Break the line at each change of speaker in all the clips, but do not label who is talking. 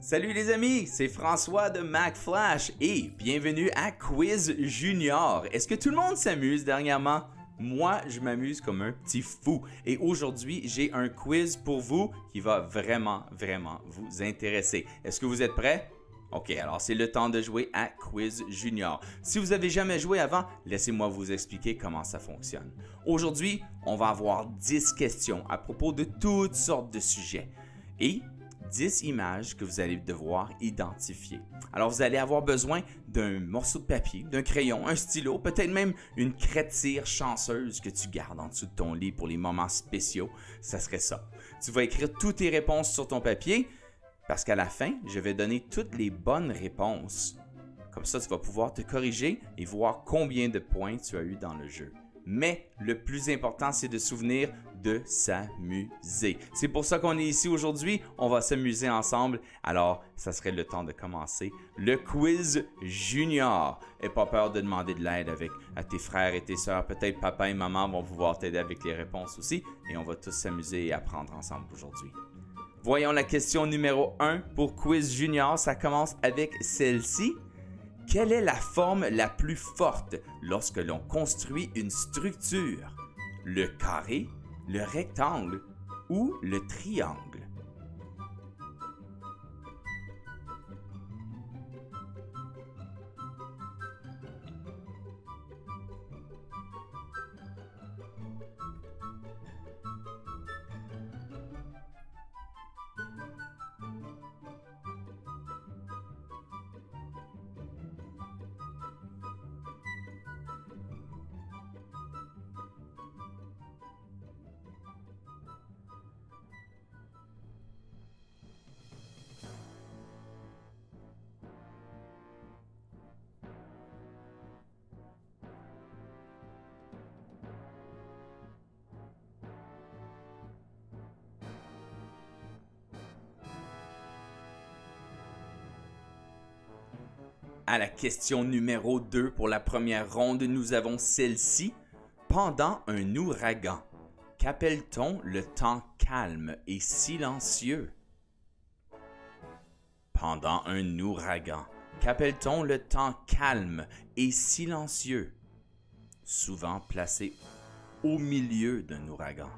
Salut les amis, c'est François de MacFlash et bienvenue à Quiz Junior. Est-ce que tout le monde s'amuse dernièrement? Moi, je m'amuse comme un petit fou et aujourd'hui, j'ai un quiz pour vous qui va vraiment vous intéresser. Est-ce que vous êtes prêts? Ok, alors c'est le temps de jouer à Quiz Junior. Si vous avez jamais joué avant, laissez-moi vous expliquer comment ça fonctionne. Aujourd'hui, on va avoir 10 questions à propos de toutes sortes de sujets et 10 images que vous allez devoir identifier. Alors, vous allez avoir besoin d'un morceau de papier, d'un crayon, un stylo, peut-être même une craie-de-cire chanceuse que tu gardes en dessous de ton lit pour les moments spéciaux. Ça serait ça. Tu vas écrire toutes tes réponses sur ton papier parce qu'à la fin, je vais donner toutes les bonnes réponses. Comme ça, tu vas pouvoir te corriger et voir combien de points tu as eu dans le jeu. Mais le plus important, c'est de se souvenir de s'amuser. C'est pour ça qu'on est ici aujourd'hui. On va s'amuser ensemble. Alors, ça serait le temps de commencer le quiz junior. N'aie pas peur de demander de l'aide à tes frères et tes sœurs. Peut-être papa et maman vont pouvoir t'aider avec les réponses aussi. Et on va tous s'amuser et apprendre ensemble aujourd'hui. Voyons la question numéro 1 pour quiz junior. Ça commence avec celle-ci. Quelle est la forme la plus forte lorsque l'on construit une structure? Le carré, le rectangle ou le triangle? À la question numéro 2 pour la première ronde, nous avons celle-ci. Pendant un ouragan, qu'appelle-t-on le temps calme et silencieux? Pendant un ouragan, qu'appelle-t-on le temps calme et silencieux? Souvent placé au milieu d'un ouragan.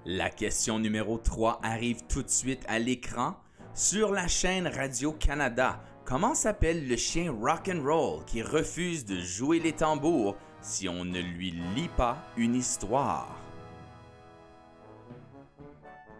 La question numéro 3 arrive tout de suite à l'écran. Sur la chaîne Radio-Canada, comment s'appelle le chien rock'n'roll qui refuse de jouer les tambours si on ne lui lit pas une histoire?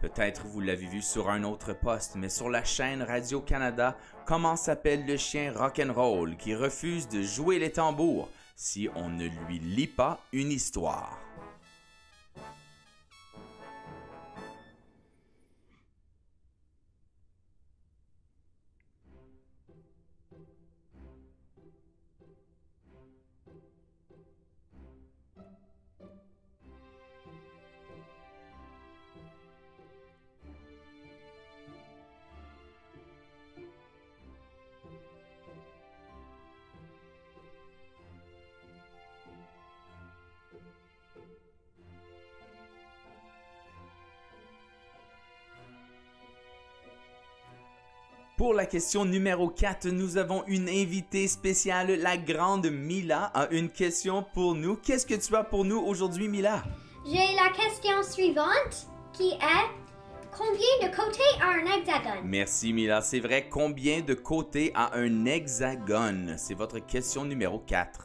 Peut-être vous l'avez vu sur un autre poste, mais sur la chaîne Radio-Canada, comment s'appelle le chien rock'n'roll qui refuse de jouer les tambours si on ne lui lit pas une histoire? Pour la question numéro 4, nous avons une invitée spéciale, la grande Mila a une question pour nous. Qu'est-ce que tu as pour nous aujourd'hui, Mila?
J'ai la question suivante qui est combien de côtés a un hexagone?
Merci Mila, c'est vrai, combien de côtés a un hexagone? C'est votre question numéro 4.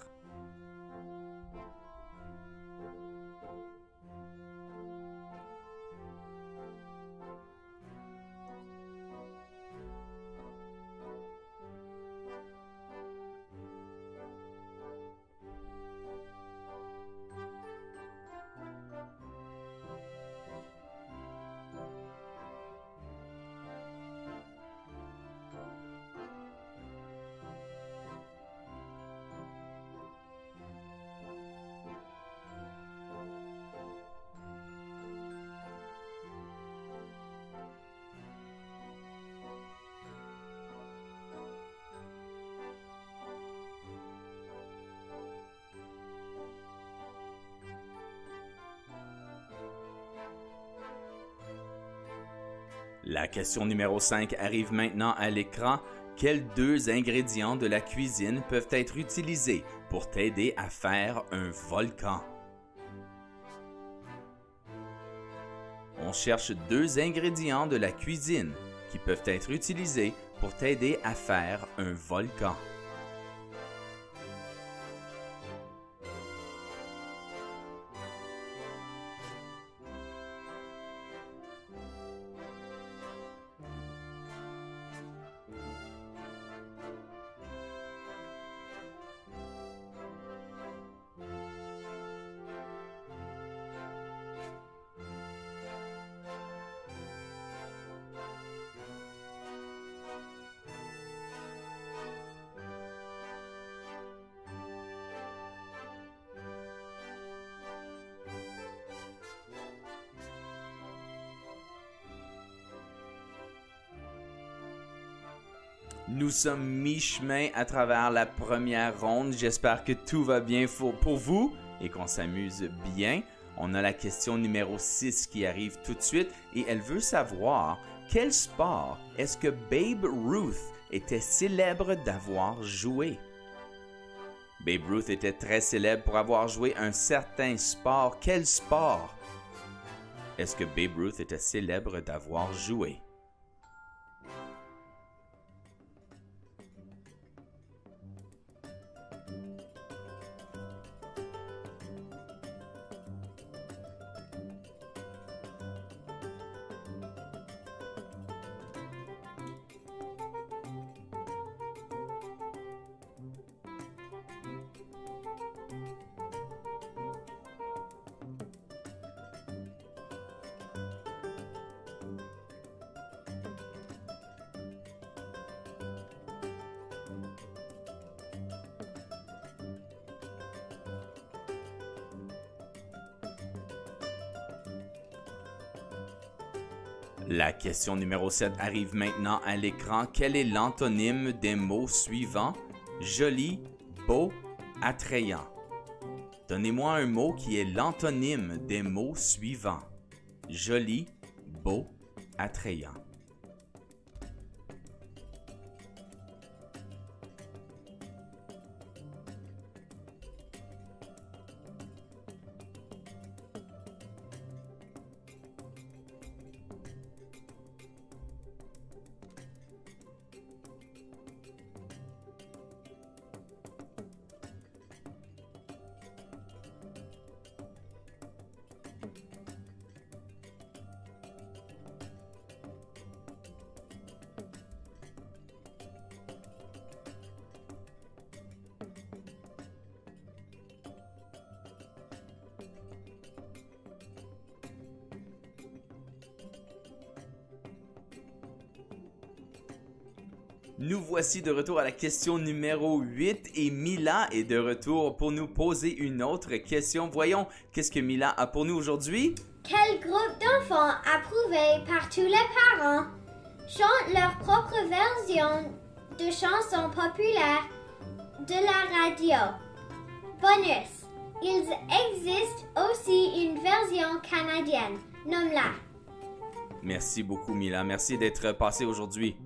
La question numéro 5 arrive maintenant à l'écran. Quels deux ingrédients de la cuisine peuvent être utilisés pour t'aider à faire un volcan? On cherche deux ingrédients de la cuisine qui peuvent être utilisés pour t'aider à faire un volcan. Nous sommes mi-chemin à travers la première ronde. J'espère que tout va bien pour vous et qu'on s'amuse bien. On a la question numéro 6 qui arrive tout de suite et elle veut savoir quel sport est-ce que Babe Ruth était célèbre d'avoir joué? Babe Ruth était très célèbre pour avoir joué un certain sport. Quel sport est-ce que Babe Ruth était célèbre d'avoir joué? La question numéro 7 arrive maintenant à l'écran. Quel est l'antonyme des mots suivants? Joli, beau, attrayant. Donnez-moi un mot qui est l'antonyme des mots suivants. Joli, beau, attrayant. Nous voici de retour à la question numéro 8 et Mila est de retour pour nous poser une autre question. Voyons, qu'est-ce que Mila a pour nous aujourd'hui?
Quel groupe d'enfants approuvés par tous les parents chantent leur propre version de chansons populaires de la radio? Bonus, il existe aussi une version canadienne. Nomme-la.
Merci beaucoup Mila, merci d'être passée aujourd'hui.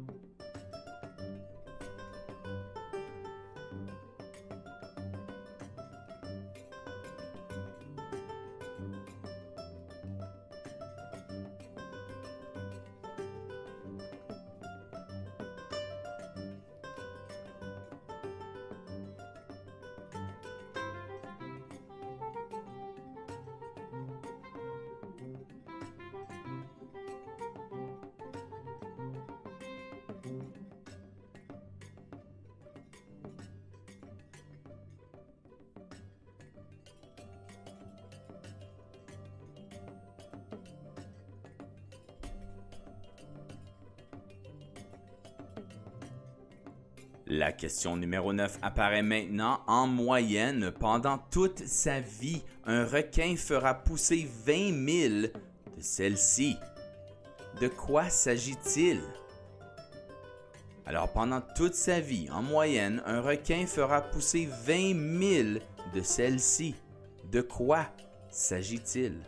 La question numéro 9 apparaît maintenant. En moyenne, pendant toute sa vie, un requin fera pousser 20 000 de celles-ci. De quoi s'agit-il? Alors, pendant toute sa vie, en moyenne, un requin fera pousser 20 000 de celles-ci. De quoi s'agit-il?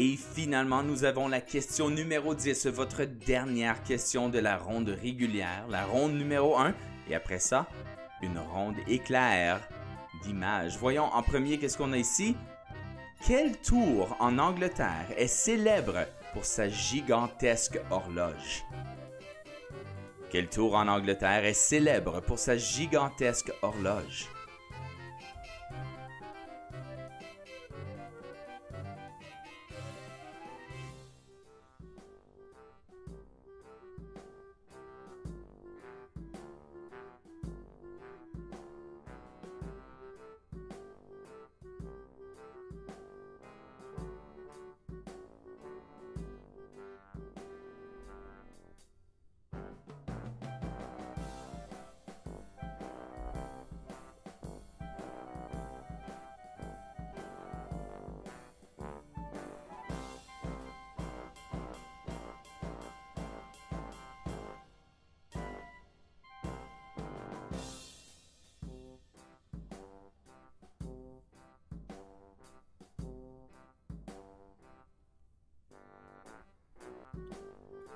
Et finalement, nous avons la question numéro 10, votre dernière question de la ronde régulière, la ronde numéro 1. Et après ça, une ronde éclair d'images. Voyons en premier qu'est-ce qu'on a ici. Quelle tour en Angleterre est célèbre pour sa gigantesque horloge? Quelle tour en Angleterre est célèbre pour sa gigantesque horloge?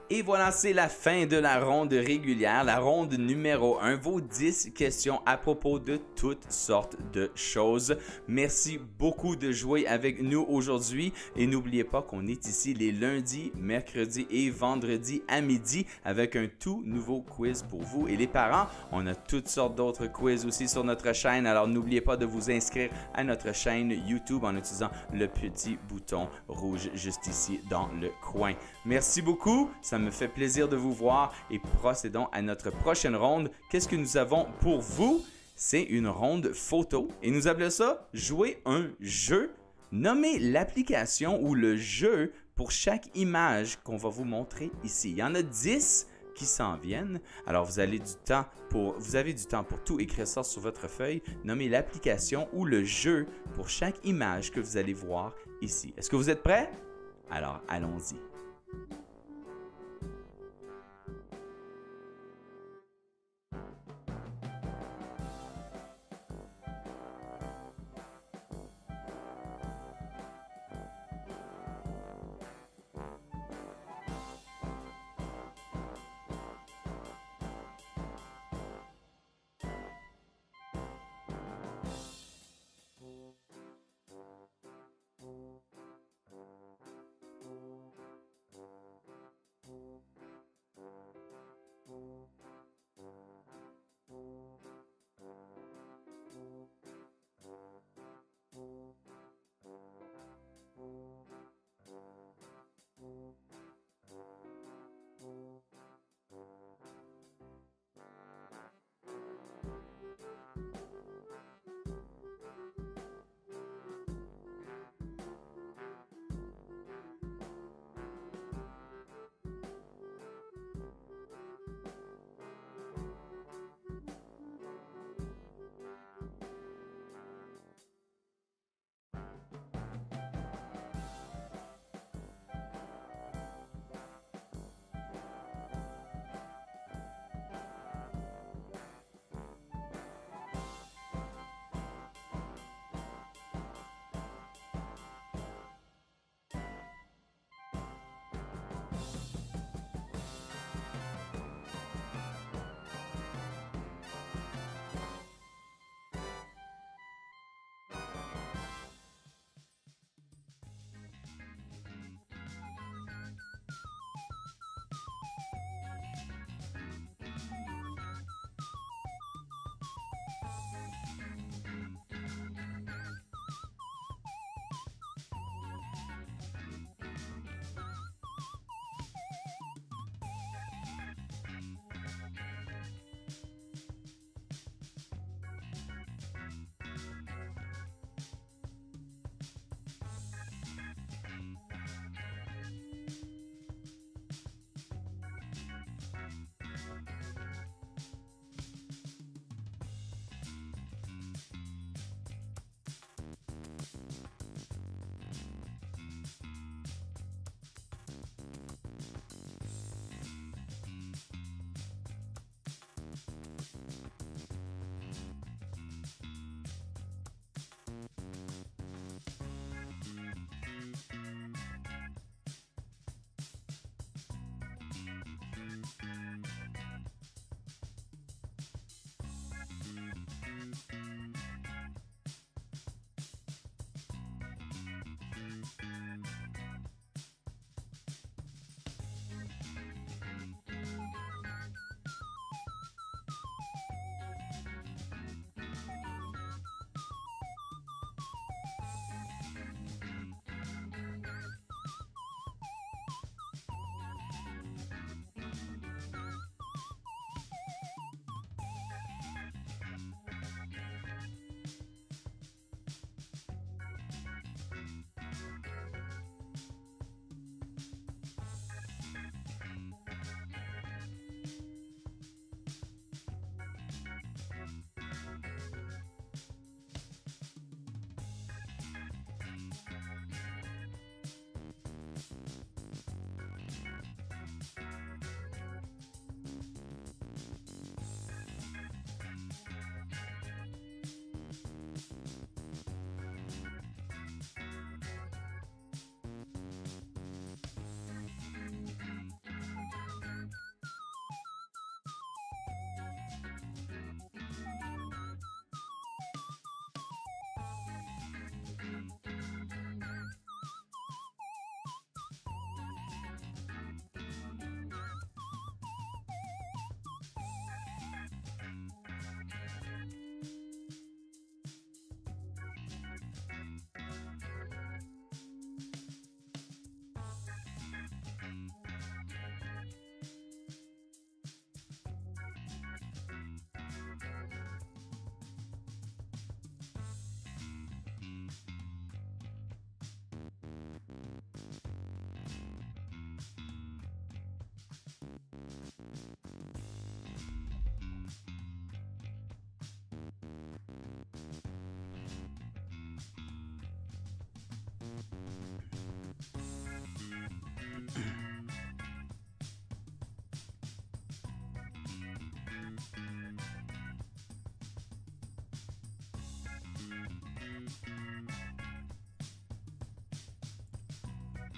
Et voilà, c'est la fin de la ronde régulière, la ronde numéro 1, vos 10 questions à propos de toutes sortes de choses. Merci beaucoup de jouer avec nous aujourd'hui et n'oubliez pas qu'on est ici les lundis, mercredis et vendredis à midi avec un tout nouveau quiz pour vous et les parents. On a toutes sortes d'autres quiz aussi sur notre chaîne, alors n'oubliez pas de vous inscrire à notre chaîne YouTube en utilisant le petit bouton rouge juste ici dans le coin. Merci beaucoup, ça me fait plaisir de vous voir et procédons à notre prochaine ronde. Qu'est-ce que nous avons pour vous? C'est une ronde photo et nous appelons ça jouer un jeu. Nommez l'application ou le jeu pour chaque image qu'on va vous montrer ici. Il y en a 10 qui s'en viennent. Alors vous avez du temps pour tout écrire ça sur votre feuille. Nommez l'application ou le jeu pour chaque image que vous allez voir ici. Est-ce que vous êtes prêts? Alors allons-y.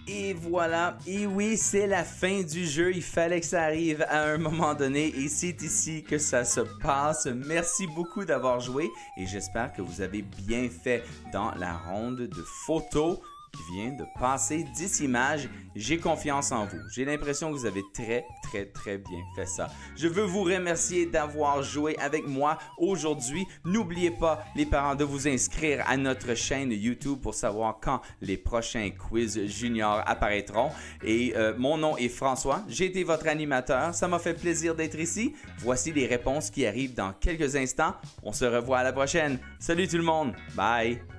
Et voilà, et oui, c'est la fin du jeu, il fallait que ça arrive à un moment donné et c'est ici que ça se passe. Merci beaucoup d'avoir joué et j'espère que vous avez bien fait dans la ronde de photos qui vient de passer 10 images. J'ai confiance en vous. J'ai l'impression que vous avez très bien fait ça. Je veux vous remercier d'avoir joué avec moi aujourd'hui. N'oubliez pas, les parents, de vous inscrire à notre chaîne YouTube pour savoir quand les prochains quiz juniors apparaîtront. Et mon nom est François. J'ai été votre animateur. Ça m'a fait plaisir d'être ici. Voici les réponses qui arrivent dans quelques instants. On se revoit à la prochaine. Salut tout le monde. Bye.